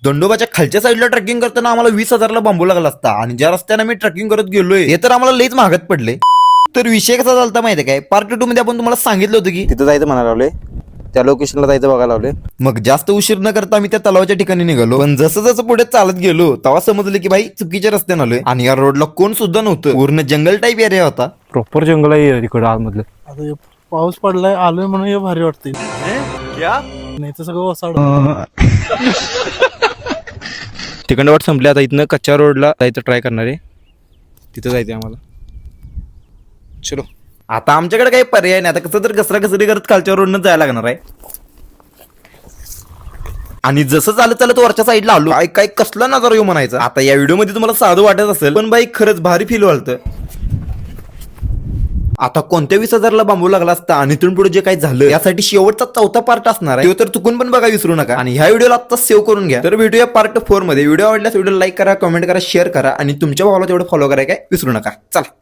दंडोबाच्या खालच्या साईडला ट्रेकिंग करताना आम्हाला 20,000ला बांबू लागला असता आणि ज्या रस्त्याने मी ट्रेकिंग करत गेलोय हे तर आम्हाला लईच महागात पडले. तर विषय कसा चालता माहिती काय, पार्ट 2 मध्ये आपण तुम्हाला सांगितलं होतं की तिथं जायचं म्हणायला लावले, त्या लोकेशनला जायचं बघायला लावले. मग जास्त उशीर न करता आम्ही त्या तलावाच्या ठिकाणी निघालो. पण जसं जसं पुढे चालत गेलो तेव्हा समजलं की भाई चुकीच्या रस्त्याने आलोय आणि या रोडला कोण सुद्धा नव्हतं. पूर्ण जंगल टाईप एरिया होता. प्रॉपर जंगल आहे तिकडं आतमधलं. आता हे पाऊस पडलाय आलोय म्हणून हे भारी वाटते. नाही तर सगळं वसाड. तिकडं वाट संपली. आता इथनं कच्च्या रोडला जायचं ट्राय करणार आहे. तिथं जायचं आम्हाला. चलो. आता आमच्याकडे काही पर्याय नाही. आता कसं तर घसरा घसरी करत खालच्या रोडनं जायला लागणार आहे. आणि जसं चालत चालत वरच्या साईडला आलो, काय काय कसला नजारा येऊ म्हणायचा. आता या व्हिडिओ मध्ये तुम्हाला साधं वाटत असेल पण बाई खरंच भारी फील व्हालतं. आता कोणत्या 20,000ला बांबू लागला असता आणि इथून पुढे जे काही झालं यासाठी शेवटचा 4था पार्ट असणार आहे. तो तर चुकून पण बघा विसरू नका. आणि ह्या व्हिडिओला आता सेव्ह करून घ्या. तर भेटूया पार्ट 4 मध्ये. व्हिडिओ आवडल्यास व्हिडिओ लाईक करा, कमेंट करा, शेअर करा आणि तुमच्या भावाला तेवढं फॉलो करायला काय विसरू नका. चला.